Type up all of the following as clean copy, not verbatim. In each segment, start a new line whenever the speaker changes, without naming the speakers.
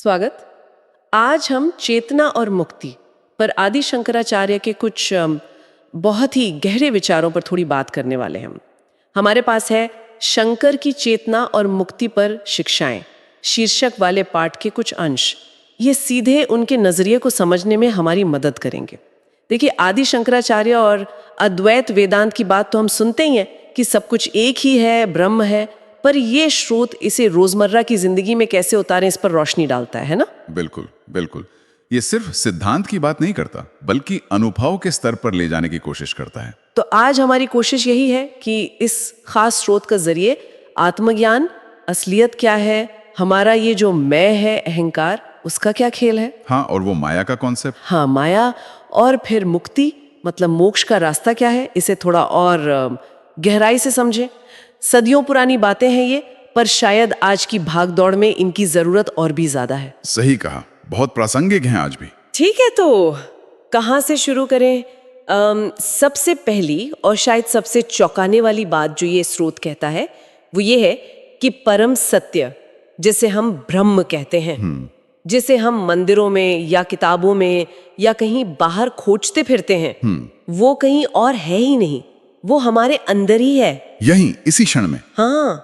स्वागत। आज हम चेतना और मुक्ति पर आदि शंकराचार्य के कुछ बहुत ही गहरे विचारों पर थोड़ी बात करने वाले हैं। हमारे पास है शंकर की चेतना और मुक्ति पर शिक्षाएं शीर्षक वाले पाठ के कुछ अंश। ये सीधे उनके नजरिए को समझने में हमारी मदद करेंगे। देखिए, आदि शंकराचार्य और अद्वैत वेदांत की बात तो हम सुनते ही हैं कि सब कुछ एक ही है, ब्रह्म है, पर ये स्रोत इसे रोजमर्रा की जिंदगी में कैसे उतारें इस पर रोशनी डालता है ना?
बिल्कुल बिल्कुल। ये सिर्फ सिद्धांत की बात नहीं करता, बल्कि अनुभव के स्तर पर ले जाने की कोशिश करता है।
तो आज हमारी कोशिश यही है कि इस खास स्रोत के जरिए आत्मज्ञान, असलियत क्या है, हमारा ये जो मैं है, अहंकार, उसका क्या खेल है।
हाँ, और वो माया का कॉन्सेप्ट।
हाँ, माया, और फिर मुक्ति मतलब मोक्ष का रास्ता क्या है, इसे थोड़ा और गहराई से समझें। सदियों पुरानी बातें हैं ये, पर शायद आज की भागदौड़ में इनकी जरूरत और भी ज्यादा है।
सही कहा, बहुत प्रासंगिक हैं आज भी।
ठीक है, तो कहाँ से शुरू करें? सबसे पहली और शायद सबसे चौंकाने वाली बात जो ये स्रोत कहता है वो ये है कि परम सत्य, जिसे हम ब्रह्म कहते हैं, जिसे हम मंदिरों में या किताबों में या कहीं बाहर खोजते फिरते हैं, वो कहीं और है ही नहीं, वो हमारे अंदर ही है,
यहीं इसी क्षण में।
हाँ,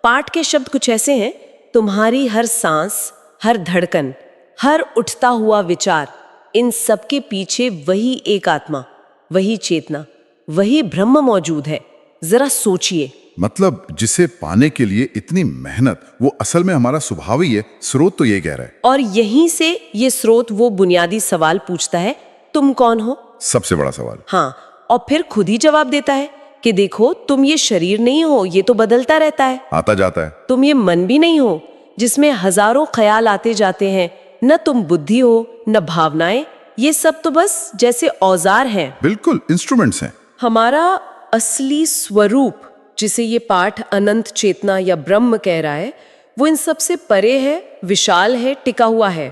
पाठ के शब्द कुछ ऐसे हैं: तुम्हारी हर सांस, हर धड़कन, हर उठता हुआ विचार, इन सब के पीछे वही एक आत्मा, वही चेतना, वही ब्रह्म मौजूद है। जरा सोचिए।
मतलब जिसे पाने के लिए इतनी मेहनत, वो असल में हमारा स्वभाव ही है। स्रोत तो ये कह रहा है।
और यहीं से ये स्रोत वो बुनियादी सवाल पूछता है, तुम कौन हो?
सबसे बड़ा सवाल।
हाँ, और फिर खुद ही जवाब देता है कि देखो, तुम ये शरीर नहीं हो, ये तो बदलता रहता है,
आता जाता है।
तुम ये मन भी नहीं हो जिसमें हजारों ख्याल आते जाते हैं, न तुम बुद्धि हो न भावनाएं, ये सब तो बस जैसे औजार हैं।
बिल्कुल, इंस्ट्रूमेंट्स हैं।
हमारा असली स्वरूप, जिसे ये पाठ अनंत चेतना या ब्रह्म कह रहा है, वो इन सब से परे है, विशाल है, टिका हुआ है।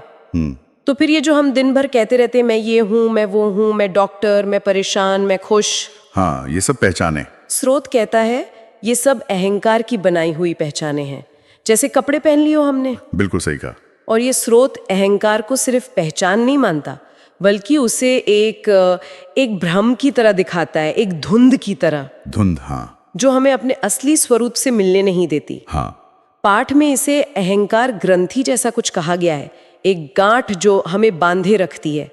तो फिर ये जो हम दिन भर कहते रहते हैं, मैं ये हूं, मैं वो हूं, मैं डॉक्टर, मैं परेशान, मैं खुश,
हाँ, ये सब पहचाने।
स्रोत कहता है ये सब अहंकार की बनाई हुई पहचाने हैं, जैसे कपड़े पहन लियो हमने।
बिल्कुल सही कहा।
और ये स्रोत अहंकार को सिर्फ पहचान नहीं मानता, बल्कि उसे एक भ्रम की तरह दिखाता है, एक धुंध की तरह।
धुंध, हाँ,
जो हमें अपने असली स्वरूप से मिलने नहीं देती।
हाँ।
पाठ में इसे अहंकार ग्रंथि जैसा कुछ कहा गया है, एक गांठ जो हमें बांधे रखती है।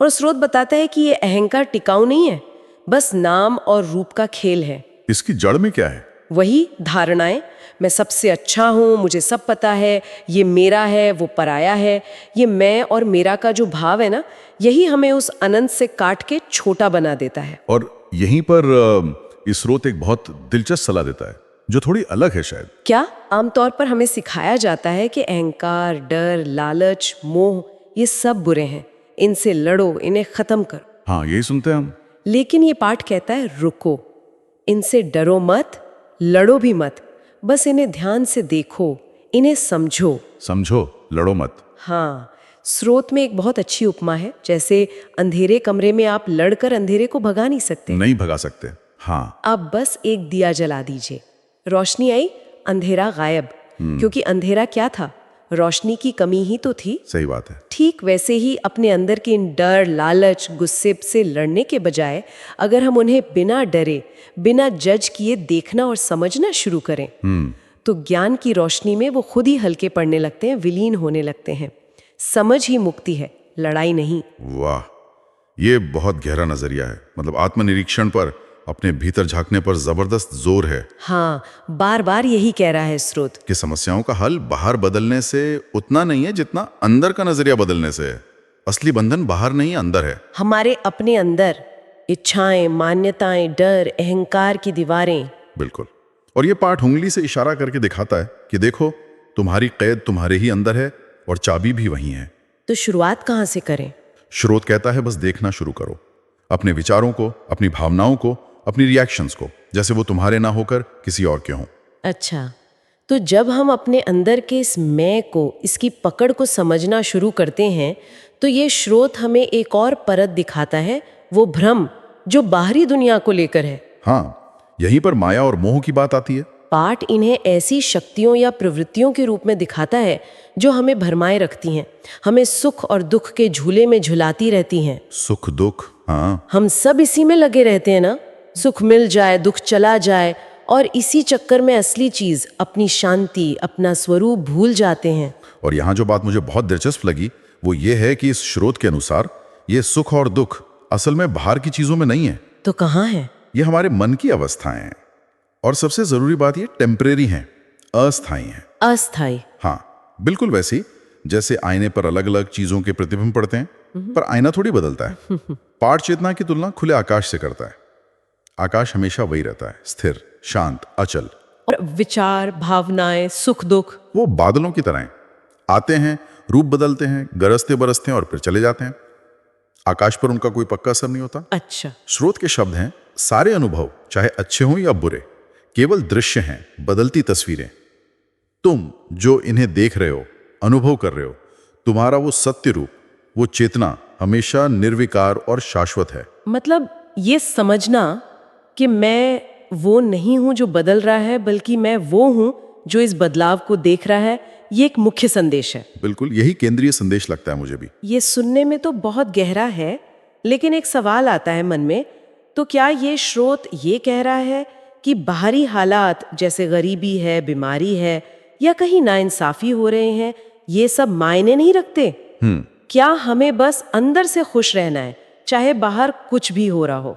और स्रोत बताता है कि ये अहंकार टिकाऊ नहीं है, बस नाम और रूप का खेल है।
इसकी जड़ में क्या है?
वही धारणाएं, मैं सबसे अच्छा हूं, मुझे सब पता है, ये मेरा है, वो पराया है। ये मैं और मेरा का जो भाव है ना, यही हमें उस अनंत से काट के छोटा बना देता है।
और यहीं पर इस स्रोत एक बहुत दिलचस्प सलाह देता है, जो थोड़ी अलग है शायद।
क्या? आमतौर पर हमें सिखाया जाता है कि अहंकार, डर, लालच, मोह, ये सब बुरे हैं, इनसे लड़ो, इन्हें खत्म करो।
हाँ, यही सुनते हैं हम।
लेकिन ये पाठ कहता है, रुको, इनसे डरो मत, लड़ो भी मत, बस इन्हें ध्यान से देखो, इन्हें समझो।
समझो, लड़ो मत।
हाँ, स्रोत में एक बहुत अच्छी उपमा है, जैसे अंधेरे कमरे में आप लड़कर अंधेरे को भगा नहीं सकते।
नहीं भगा सकते। हाँ।
आप बस एक दिया जला दीजिए, रोशनी आई, अंधेरा गायब। क्योंकि अंधेरा क्या था? रोशनी की कमी ही तो थी।
सही बात है।
ठीक वैसे ही अपने अंदर के इन डर, लालच, गुस्से से लड़ने के बजाय अगर हम उन्हें बिना डरे, बिना जज किए देखना और समझना शुरू करें, तो ज्ञान की रोशनी में वो खुद ही हल्के पड़ने लगते हैं, विलीन होने लगते हैं। समझ ही मुक्ति है, लड़ाई नहीं।
वाह, ये बहुत गहरा नजरिया है। मतलब आत्मनिरीक्षण पर, अपने भीतर झांकने पर जबरदस्त जोर है।
हाँ, बार बार यही कह रहा है स्रोत
कि समस्याओं का हल बाहर बदलने से उतना नहीं है जितना अंदर का नजरिया बदलने से है। असली बंधन बाहर नहीं, अंदर है।
हमारे अपने अंदर इच्छाएं, मान्यताएं, डर, अहंकार की दीवारें।
बिल्कुल। और ये पाठ उंगली से इशारा करके दिखाता है कि देखो, तुम्हारी कैद तुम्हारे ही अंदर है और चाबी भी वहीं है।
तो शुरुआत कहाँ से करें?
स्रोत कहता है, बस देखना शुरू करो, अपने विचारों को, अपनी भावनाओं को, अपनी रिएक्शंस को, जैसे वो तुम्हारे ना होकर किसी और के हों।
अच्छा, तो जब हम अपने अंदर के इस मैं को, इसकी पकड़ को समझना शुरू करते हैं, तो ये स्रोत हमें एक और परत दिखाता है, वो भ्रम जो बाहरी दुनिया को लेकर है।
हाँ, यहीं पर माया और मोह की बात आती है।
पाठ इन्हें ऐसी शक्तियों या प्रवृत्तियों के रूप में दिखाता है जो हमें भरमाए रखती हैं, हमें सुख और दुख के झूले में झुलाती रहती हैं।
सुख दुख, हाँ।
हम सब इसी में लगे रहते हैं ना, सुख मिल जाए दुख चला जाए, और इसी चक्कर में असली चीज अपनी शांति, अपना स्वरूप भूल जाते हैं।
और यहाँ जो बात मुझे बहुत दिलचस्प लगी वो ये है कि इस स्रोत के अनुसार ये सुख और दुख असल में बाहर की चीजों में नहीं है।
तो कहाँ है?
ये हमारे मन की अवस्थाएं हैं, और सबसे जरूरी बात ये टेम्परेरी हैं, अस्थायी हैं।
अस्थायी?
हाँ, बिल्कुल वैसी जैसे आईने पर अलग अलग चीजों के प्रतिबिंब पड़ते हैं, पर आईना थोड़ी बदलता है। पाठ चेतना की तुलना खुले आकाश से करता है। आकाश हमेशा वही रहता है, स्थिर, शांत, अचल।
और विचार, भावनाएं, सुख दुख
वो बादलों की तरह हैं, आते हैं, रूप बदलते हैं, गरजते बरसते हैं और फिर चले जाते हैं। आकाश पर उनका कोई पक्का असर नहीं होता।
अच्छा।
स्रोत के शब्द हैं, सारे अनुभव चाहे अच्छे हों या बुरे केवल दृश्य हैं, बदलती तस्वीरें। तुम जो इन्हें देख रहे हो, अनुभव कर रहे हो, तुम्हारा वो सत्य रूप, वो चेतना हमेशा निर्विकार और शाश्वत है।
मतलब ये समझना कि मैं वो नहीं हूं जो बदल रहा है, बल्कि मैं वो हूं जो इस बदलाव को देख रहा है, ये एक मुख्य संदेश है।
बिल्कुल, यही केंद्रीय संदेश लगता है मुझे भी।
ये सुनने में तो बहुत गहरा है, लेकिन एक सवाल आता है मन में, तो क्या ये स्रोत ये कह रहा है कि बाहरी हालात जैसे गरीबी है, बीमारी है या कहीं नाइंसाफी हो रहे हैं, ये सब मायने नहीं रखते? क्या हमें बस अंदर से खुश रहना है, चाहे बाहर कुछ भी हो रहा हो?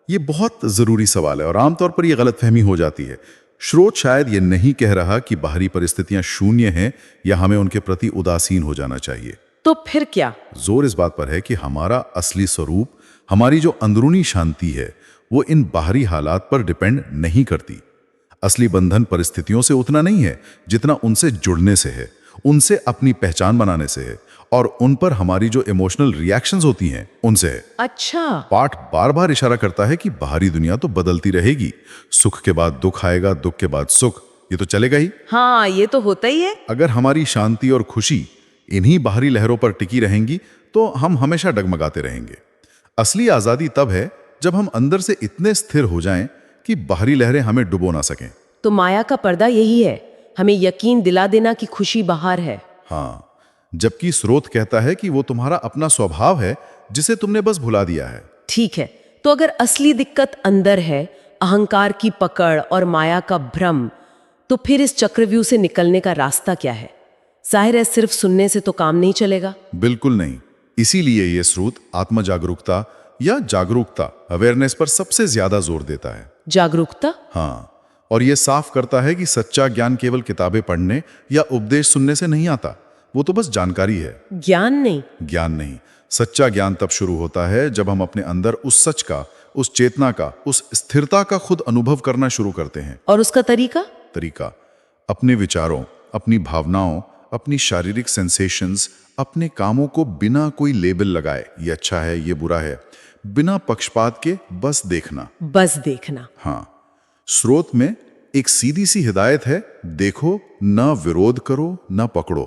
ये बहुत जरूरी सवाल है और आमतौर पर यह गलतफहमी हो जाती है। स्रोत शायद ये नहीं कह रहा कि बाहरी परिस्थितियां शून्य हैं या हमें उनके प्रति उदासीन हो जाना चाहिए।
तो फिर क्या?
जोर इस बात पर है कि हमारा असली स्वरूप, हमारी जो अंदरूनी शांति है, वो इन बाहरी हालात पर डिपेंड नहीं करती। असली बंधन परिस्थितियों से उतना नहीं है जितना उनसे जुड़ने से है, उनसे अपनी पहचान बनाने से है, और उन पर हमारी जो इमोशनल रिएक्शंस होती हैं उनसे है।
अच्छा।
पाठ बार बार इशारा करता है कि बाहरी दुनिया तो बदलती रहेगी, सुख के बाद दुख आएगा, दुख के बाद सुख, ये तो चलेगा ही।
हाँ, ये तो होता ही है।
अगर हमारी शांति और खुशी इन्हीं बाहरी लहरों पर टिकी रहेंगी तो हम हमेशा डगमगाते रहेंगे। असली आजादी तब है जब हम अंदर से इतने स्थिर हो जाएं कि बाहरी लहरें हमें डुबो ना सकें।
तो माया का पर्दा यही है, हमें यकीन दिला देना कि खुशी बाहर है।
हाँ, जबकि स्रोत कहता है कि वो तुम्हारा अपना स्वभाव है जिसे तुमने बस भुला दिया है।
ठीक है, तो अगर असली दिक्कत अंदर है, अहंकार की पकड़ और माया का भ्रम, तो फिर इस चक्रव्यूह से निकलने का रास्ता क्या है? जाहिर है सिर्फ सुनने से तो काम नहीं चलेगा।
बिल्कुल नहीं। इसीलिए ये स्रोत आत्म जागरूकता या जागरूकता, अवेयरनेस पर सबसे ज्यादा जोर देता है।
जागरूकता?
हाँ, और ये साफ करता है कि सच्चा ज्ञान केवल किताबें पढ़ने या उपदेश सुनने से नहीं आता, वो तो बस जानकारी है।
ज्ञान नहीं?
ज्ञान नहीं। सच्चा ज्ञान तब शुरू होता है जब हम अपने अंदर उस सच का, उस चेतना का, उस स्थिरता का खुद अनुभव करना शुरू करते हैं।
और उसका तरीका?
अपने विचारों, अपनी भावनाओं, अपनी शारीरिक सेंसेशंस, अपने कामों को बिना कोई लेबल लगाए, ये अच्छा है, ये बुरा है, बिना पक्षपात के बस देखना।
बस देखना।
हाँ, स्रोत में एक सीधी सी हिदायत है, देखो, न विरोध करो, न पकड़ो,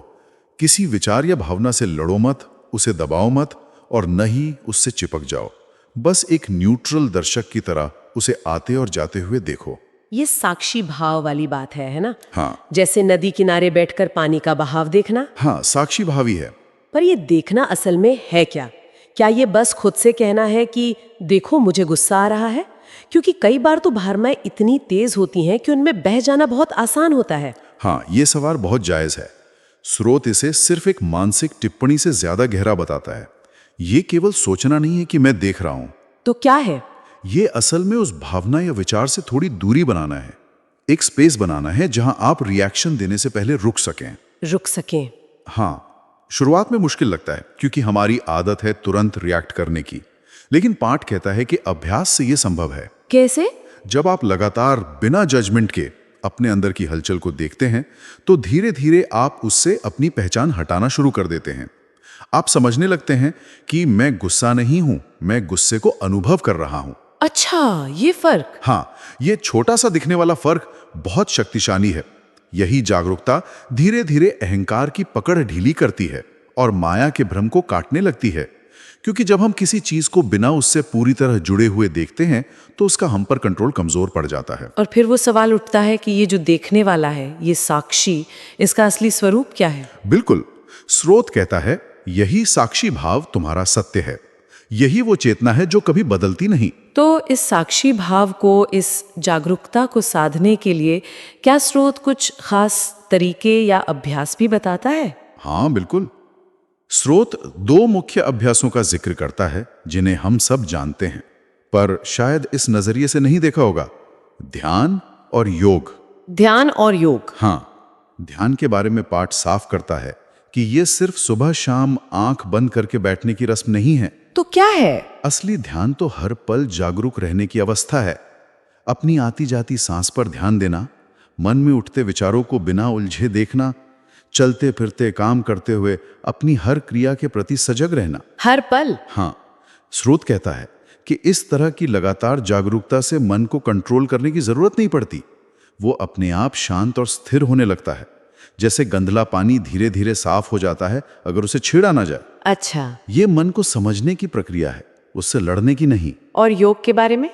किसी विचार या भावना से लड़ो मत, उसे दबाओ मत, और न ही उससे चिपक जाओ। बस एक न्यूट्रल दर्शक की तरह उसे आते और जाते हुए देखो।
ये साक्षी भाव वाली बात है ना?
हाँ।
जैसे नदी किनारे बैठकर पानी का बहाव देखना।
हाँ, साक्षी भावी है।
पर ये देखना असल में है क्या? क्या ये बस खुद से कहना है कि देखो मुझे गुस्सा आ रहा है? क्योंकि कई बार तो भावनाएं इतनी तेज होती हैं कि उनमें बह जाना बहुत आसान होता है।
हाँ, ये सवाल बहुत जायज है। स्रोत इसे सिर्फ एक मानसिक टिप्पणी से ज्यादा गहरा बताता है। ये केवल सोचना नहीं है कि मैं देख रहा हूं।
तो क्या है?
ये असल में उस भावना या विचार से थोड़ी दूरी बनाना है, एक स्पेस बनाना है जहां आप रिएक्शन देने से पहले रुक सकें। हाँ, शुरुआत में मुश्किल लगता है क्योंकि हमारी आदत है तुरंत रिएक्ट करने की, लेकिन पाठ कहता है कि अभ्यास से यह संभव है।
कैसे?
जब आप लगातार बिना जजमेंट के अपने अंदर की हलचल को देखते हैं तो धीरे धीरे आप उससे अपनी पहचान हटाना शुरू कर देते हैं। आप समझने लगते हैं कि मैं गुस्सा नहीं हूं, मैं गुस्से को अनुभव कर रहा हूं।
अच्छा, ये फर्क?
हाँ, ये छोटा सा दिखने वाला फर्क बहुत शक्तिशाली है। यही जागरूकता धीरे धीरे अहंकार की पकड़ ढीली करती है और माया के भ्रम को काटने लगती है। क्योंकि जब हम किसी चीज को बिना उससे पूरी तरह जुड़े हुए देखते हैं तो उसका हम पर कंट्रोल कमजोर पड़ जाता है।
और फिर वो सवाल उठता है कि ये जो देखने वाला है, ये साक्षी, इसका असली स्वरूप क्या है?
बिल्कुल, स्रोत कहता है यही साक्षी भाव तुम्हारा सत्य है, यही वो चेतना है जो कभी बदलती नहीं।
तो इस साक्षी भाव को, इस जागरूकता को साधने के लिए क्या स्रोत कुछ खास तरीके या अभ्यास भी बताता है?
हाँ बिल्कुल, स्रोत दो मुख्य अभ्यासों का जिक्र करता है जिन्हें हम सब जानते हैं, पर शायद इस नजरिए से नहीं देखा होगा। ध्यान और योग।
ध्यान और योग।
हाँ, ध्यान के बारे में पाठ साफ करता है कि ये सिर्फ सुबह शाम आंख बंद करके बैठने की रस्म नहीं है।
तो क्या है?
असली ध्यान तो हर पल जागरूक रहने की अवस्था है। अपनी आती जाती सांस पर ध्यान देना, मन में उठते विचारों को बिना उलझे देखना, चलते फिरते काम करते हुए अपनी हर क्रिया के प्रति सजग रहना।
हर पल?
हाँ, स्रोत कहता है कि इस तरह की लगातार जागरूकता से मन को कंट्रोल करने की जरूरत नहीं पड़ती। वो अपने आप शांत और स्थिर होने लगता है, जैसे गंदला पानी धीरे धीरे साफ हो जाता है अगर उसे छेड़ा ना जाए।
अच्छा।
ये मन को समझने की प्रक्रिया है, उससे लड़ने की नहीं।
और योग के बारे में?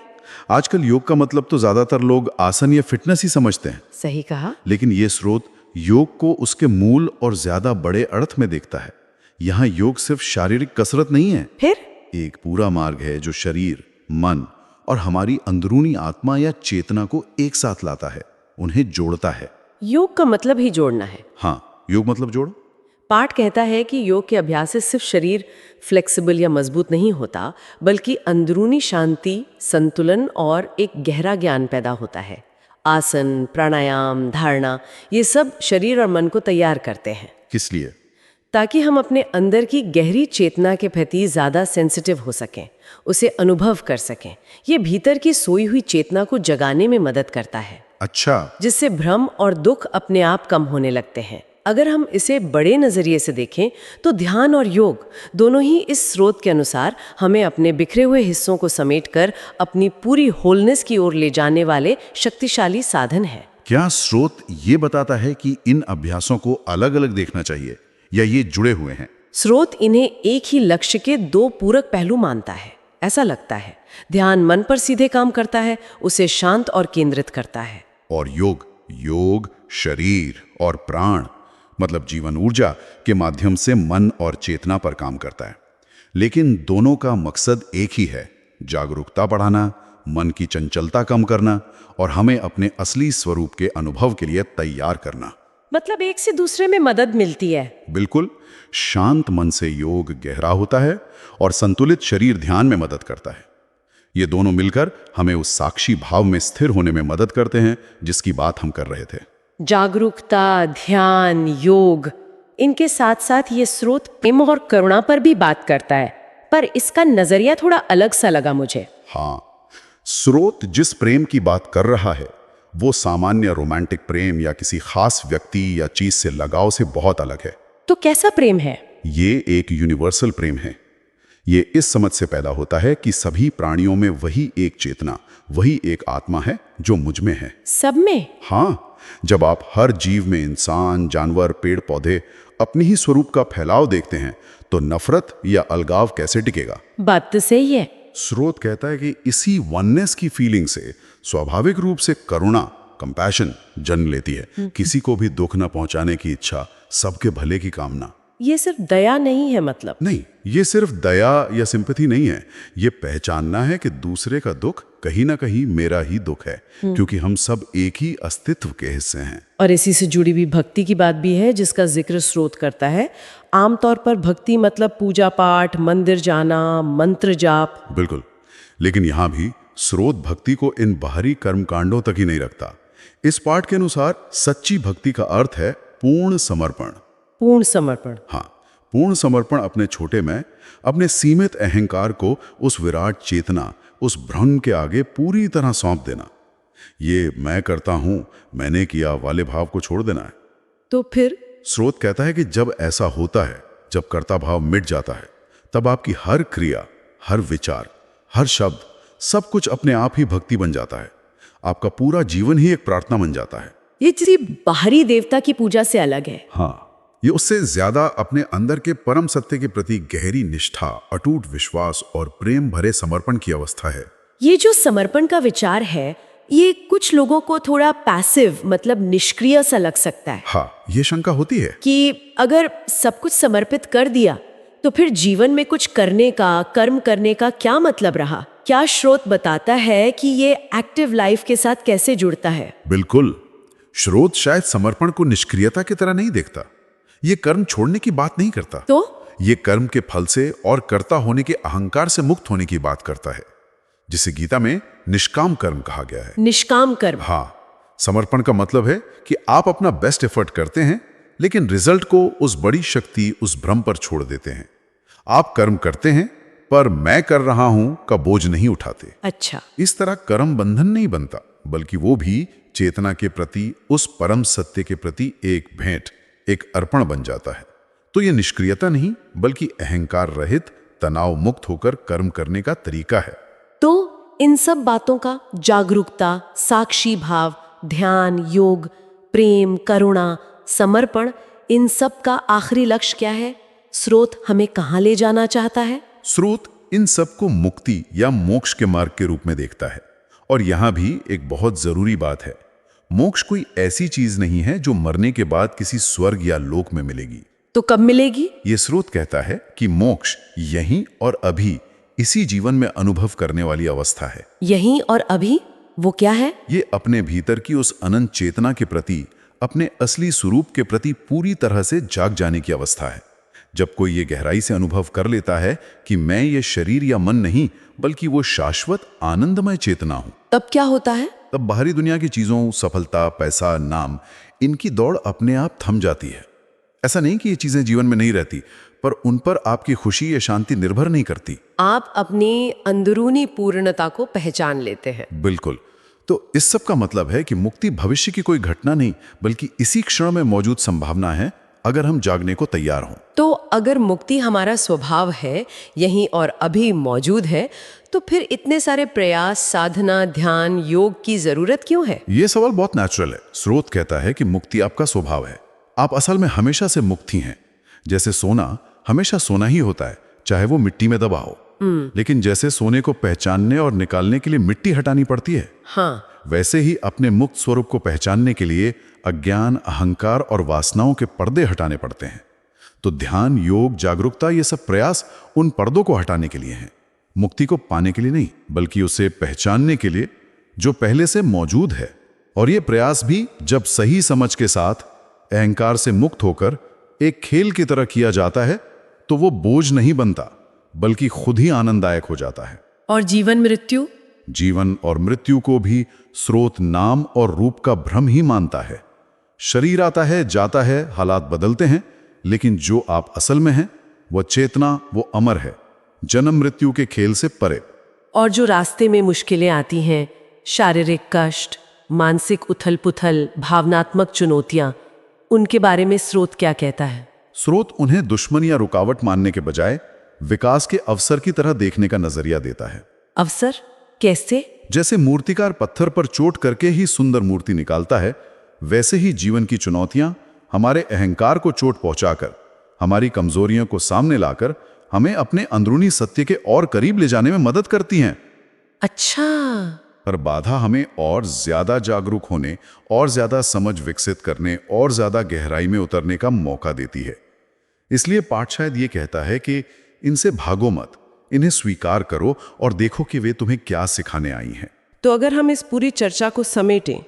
आजकल योग का मतलब तो ज्यादातर लोग आसन या फिटनेस ही समझते हैं।
सही कहा।
लेकिन ये स्रोत योग को उसके मूल और ज्यादा बड़े अर्थ में देखता है। यहाँ योग सिर्फ शारीरिक कसरत नहीं है,
फिर
एक पूरा मार्ग है जो शरीर, मन और हमारी अंदरूनी आत्मा या चेतना को एक साथ लाता है, उन्हें जोड़ता है।
योग का मतलब ही जोड़ना है।
हाँ, योग मतलब जोड़।
पाठ कहता है कि योग के अभ्यास से सिर्फ शरीर फ्लेक्सिबल या मजबूत नहीं होता, बल्कि अंदरूनी शांति, संतुलन और एक गहरा ज्ञान पैदा होता है। आसन, प्राणायाम, धारणा, ये सब शरीर और मन को तैयार करते हैं।
किस लिए?
ताकि हम अपने अंदर की गहरी चेतना के प्रति ज़्यादा सेंसिटिव हो सकें, उसे अनुभव कर सकें। ये भीतर की सोई हुई चेतना को जगाने में मदद करता है।
अच्छा,
जिससे भ्रम और दुख अपने आप कम होने लगते हैं। अगर हम इसे बड़े नजरिए से देखें तो ध्यान और योग दोनों ही इस स्रोत के अनुसार हमें अपने बिखरे हुए हिस्सों को समेटकर अपनी पूरी होलनेस की ओर ले जाने वाले शक्तिशाली साधन है।
क्या स्रोत ये बताता है कि इन अभ्यासों को अलग अलग देखना चाहिए या ये जुड़े हुए हैं?
स्रोत इन्हें एक ही लक्ष्य के दो पूरक पहलू मानता है। ऐसा लगता है ध्यान मन पर सीधे काम करता है, उसे शांत और केंद्रित करता है।
और योग शरीर और प्राण, मतलब जीवन ऊर्जा के माध्यम से मन और चेतना पर काम करता है। लेकिन दोनों का मकसद एक ही है, जागरूकता बढ़ाना, मन की चंचलता कम करना और हमें अपने असली स्वरूप के अनुभव के लिए तैयार करना।
मतलब एक से दूसरे में मदद मिलती है।
बिल्कुल, शांत मन से योग गहरा होता है और संतुलित शरीर ध्यान में मदद करता है। ये दोनों मिलकर हमें उस साक्षी भाव में स्थिर होने में मदद करते हैं जिसकी बात हम कर रहे थे।
जागरूकता, ध्यान, योग, इनके साथ साथ ये स्रोत प्रेम और करुणा पर भी बात करता है, पर इसका नजरिया थोड़ा अलग सा लगा मुझे।
हाँ, स्रोत जिस प्रेम की बात कर रहा है वो सामान्य रोमांटिक प्रेम या किसी खास व्यक्ति या चीज से लगाव से बहुत अलग है।
तो कैसा प्रेम है?
ये एक यूनिवर्सल प्रेम है। ये इस समझ से पैदा होता है कि सभी प्राणियों में वही एक चेतना, वही एक आत्मा है जो मुझ में है।
सब में?
हाँ, जब आप हर जीव में, इंसान, जानवर, पेड़ पौधे, अपनी ही स्वरूप का फैलाव देखते हैं तो नफरत या अलगाव कैसे टिकेगा?
बात तो सही है।
स्रोत कहता है कि इसी वननेस की फीलिंग से स्वाभाविक रूप से करुणा, कंपैशन जन्म लेती है। किसी को भी दुख न पहुंचाने की इच्छा, सबके भले की कामना।
ये सिर्फ दया नहीं है, मतलब
नहीं, ये सिर्फ दया या सिंपैथी नहीं है। ये पहचानना है कि दूसरे का दुख कहीं ना कहीं मेरा ही दुख है, क्योंकि हम सब एक ही अस्तित्व के हिस्से हैं।
और इसी से जुड़ी हुई भक्ति की बात भी है जिसका जिक्र स्रोत करता है। आमतौर पर भक्ति मतलब पूजा पाठ, मंदिर जाना, मंत्र जाप।
बिल्कुल, लेकिन यहाँ भी स्रोत भक्ति को इन बाहरी कर्मकांडों तक ही नहीं रखता। इस पाठ के अनुसार सच्ची भक्ति का अर्थ है पूर्ण समर्पण।
पूर्ण समर्पण?
हाँ, पूर्ण समर्पण अपने छोटे मैं, अपने सीमित अहंकार को उस विराट चेतना, उस ब्रह्म के आगे पूरी तरह सौंप देना। ये मैं करता हूं, मैंने किया वाले भाव को छोड़ देना है।
तो फिर
स्रोत कहता है कि जब ऐसा होता है, जब कर्ता भाव मिट जाता है, तब आपकी हर क्रिया, हर विचार, हर शब्द, सब कुछ अपने आप ही भक्ति बन जाता है। आपका पूरा जीवन ही एक प्रार्थना बन जाता है।
ये किसी बाहरी देवता की पूजा से अलग है।
हाँ, ये उससे ज्यादा अपने अंदर के परम सत्य के प्रति गहरी निष्ठा, अटूट विश्वास और प्रेम भरे समर्पण की अवस्था है।
ये जो समर्पण का विचार है, ये कुछ लोगों को थोड़ा पैसिव मतलब निष्क्रिय सा लग सकता है
हाँ, ये शंका होती है
कि अगर सब कुछ समर्पित कर दिया तो फिर जीवन में कुछ करने का, कर्म करने का क्या मतलब रहा? क्या स्रोत बताता है कि ये एक्टिव लाइफ के साथ कैसे जुड़ता है?
बिल्कुल, स्रोत शायद समर्पण को निष्क्रियता की तरह नहीं देखता। ये कर्म छोड़ने की बात नहीं करता।
तो
ये कर्म के फल से और कर्ता होने के अहंकार से मुक्त होने की बात करता है, जिसे गीता में निष्काम कर्म कहा गया है।
निष्काम कर्म।
हाँ, समर्पण का मतलब है कि आप अपना बेस्ट एफर्ट करते हैं, लेकिन रिजल्ट को उस बड़ी शक्ति, उस भ्रम पर छोड़ देते हैं। आप कर्म करते हैं पर मैं कर रहा हूं का बोझ नहीं उठाते।
अच्छा,
इस तरह कर्म बंधन नहीं बनता, बल्कि वो भी चेतना के प्रति, उस परम सत्य के प्रति एक भेंट, एक अर्पण बन जाता है। तो ये निष्क्रियता नहीं, बल्कि अहंकार रहित, तनाव मुक्त होकर कर्म करने का तरीका है।
तो इन सब बातों का जागरूकता, साक्षी भाव, ध्यान, योग, प्रेम, करुणा, समर्पण, इन सब का आखिरी लक्ष्य क्या है? स्रोत हमें कहाँ ले जाना चाहता है?
स्रोत इन सब को मुक्ति या मोक्ष के मार्ग के रूप में देखता है। और यहां भी एक बहुत जरूरी बात है, मोक्ष कोई ऐसी चीज नहीं है जो मरने के बाद किसी स्वर्ग या लोक में मिलेगी।
तो कब मिलेगी?
ये स्रोत कहता है कि मोक्ष यहीं और अभी, इसी जीवन में अनुभव करने वाली अवस्था है।
यहीं और अभी? वो क्या है?
ये अपने भीतर की उस अनंत चेतना के प्रति, अपने असली स्वरूप के प्रति पूरी तरह से जाग जाने की अवस्था है। जब कोई ये गहराई से अनुभव कर लेता है कि मैं ये शरीर या मन नहीं, बल्कि वो शाश्वत आनंदमय चेतना हूं,
तब क्या होता है?
तब बाहरी दुनिया की चीजों, सफलता, पैसा, नाम, इनकी दौड़ अपने आप थम जाती है। ऐसा नहीं कि ये चीजें जीवन में नहीं रहती, पर उन पर आपकी खुशी या शांति निर्भर नहीं करती।
आप अपनी अंदरूनी पूर्णता को पहचान लेते हैं।
बिल्कुल। तो इस सब का मतलब है कि मुक्ति भविष्य की कोई घटना नहीं, बल्कि इसी क्षण में मौजूद संभावना है, अगर हम जागने को तैयार हों।
तो अगर मुक्ति हमारा स्वभाव है, यहीं और अभी मौजूद है, तो फिर इतने सारे प्रयास, साधना, ध्यान, योग की जरूरत क्यों है?
ये सवाल बहुत नेचुरल है। स्रोत कहता है कि मुक्ति आपका स्वभाव है। आप असल में हमेशा से मुक्त ही हैं। जैसे सोना हमेशा सोना ही होता है, चाहे वो मिट्टी में दबा हो। लेकिन जैसे सोने को पहचानने और निकालने के लिए मिट्टी हटानी पड़ती है,
हाँ,
वैसे ही अपने मुक्त स्वरूप को पहचानने के लिए अज्ञान, अहंकार और वासनाओं के पर्दे हटाने पड़ते हैं। तो ध्यान, योग, जागरूकता, ये सब प्रयास उन पर्दों को हटाने के लिए हैं। मुक्ति को पाने के लिए नहीं, बल्कि उसे पहचानने के लिए जो पहले से मौजूद है। और ये प्रयास भी जब सही समझ के साथ अहंकार से मुक्त होकर एक खेल की तरह किया जाता है, तो वो बोझ नहीं बनता, बल्कि खुद ही आनंददायक हो जाता है।
और जीवन मृत्यु?
जीवन और मृत्यु को भी स्रोत नाम और रूप का भ्रम ही मानता है। शरीर आता है, जाता है, हालात बदलते हैं, लेकिन जो आप असल में हैं, वह चेतना, वो अमर है, जन्म मृत्यु के खेल से परे।
और जो रास्ते में मुश्किलें आती हैं, शारीरिक कष्ट, मानसिक उथल पुथल, भावनात्मक चुनौतियां, उनके बारे में स्रोत क्या कहता है?
स्रोत उन्हें दुश्मन या रुकावट मानने के बजाय विकास के अवसर की तरह देखने का नजरिया देता है।
अवसर कैसे?
जैसे मूर्तिकार पत्थर पर चोट करके ही सुंदर मूर्ति निकालता है, वैसे ही जीवन की चुनौतियां हमारे अहंकार को चोट पहुंचाकर, हमारी कमजोरियों को सामने लाकर हमें अपने अंदरूनी सत्य के और करीब ले जाने में मदद करती हैं।
अच्छा,
पर बाधा हमें और ज्यादा जागरूक होने, और ज्यादा समझ विकसित करने, और ज्यादा गहराई में उतरने का मौका देती है। इसलिए पाठ शायद ये कहता है कि इनसे भागो मत, इन्हें स्वीकार करो और देखो कि वे तुम्हें क्या सिखाने आई हैं।
तो अगर हम इस पूरी चर्चा को समेटें,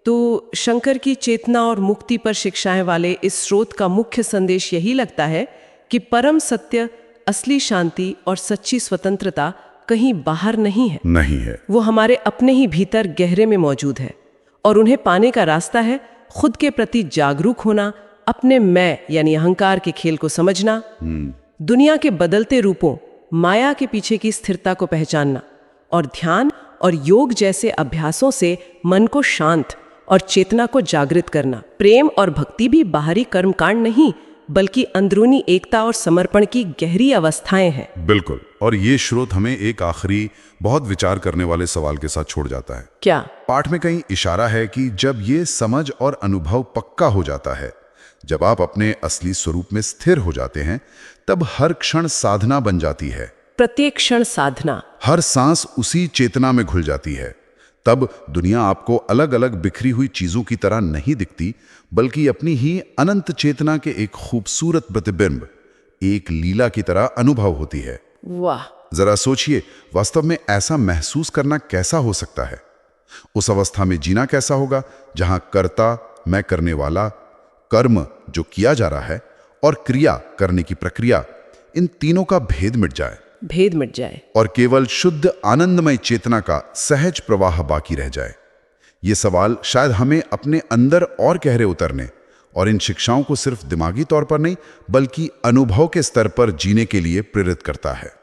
तो शंकर की चेतना और मुक्ति पर शिक्षाएं वाले इस स्रोत का मुख्य संदेश यही लगता है कि परम सत्य, असली शांति और सच्ची स्वतंत्रता कहीं बाहर नहीं है।
नहीं है।
वो हमारे अपने ही भीतर गहरे में मौजूद है, और उन्हें पाने का रास्ता है खुद के प्रति जागरूक होना, अपने मैं यानी अहंकार के खेल को समझना, दुनिया के बदलते रूपों, माया के पीछे की स्थिरता को पहचानना, और ध्यान और योग जैसे अभ्यासों से मन को शांत और चेतना को जागृत करना। प्रेम और भक्ति भी बाहरी कर्मकांड नहीं, बल्कि अंदरूनी एकता और समर्पण की गहरी अवस्थाएं हैं।
बिल्कुल। और ये स्रोत हमें एक आखिरी बहुत विचार करने वाले सवाल के साथ छोड़ जाता है।
क्या?
पाठ में कहीं इशारा है कि जब ये समझ और अनुभव पक्का हो जाता है, जब आप अपने असली स्वरूप में स्थिर हो जाते हैं, तब हर क्षण साधना बन जाती है।
प्रत्येक क्षण साधना।
हर सांस उसी चेतना में घुल जाती है। तब दुनिया आपको अलग अलग बिखरी हुई चीजों की तरह नहीं दिखती, बल्कि अपनी ही अनंत चेतना के एक खूबसूरत प्रतिबिंब, एक लीला की तरह अनुभव होती है।
वाह।
जरा सोचिए, वास्तव में ऐसा महसूस करना कैसा हो सकता है? उस अवस्था में जीना कैसा होगा जहां कर्ता, मैं करने वाला, कर्म जो किया जा रहा है, और क्रिया करने की प्रक्रिया, इन तीनों का भेद मिट जाए।
भेद मिट जाए
और केवल शुद्ध आनंदमय चेतना का सहज प्रवाह बाकी रह जाए। ये सवाल शायद हमें अपने अंदर और गहरे उतरने और इन शिक्षाओं को सिर्फ दिमागी तौर पर नहीं, बल्कि अनुभव के स्तर पर जीने के लिए प्रेरित करता है।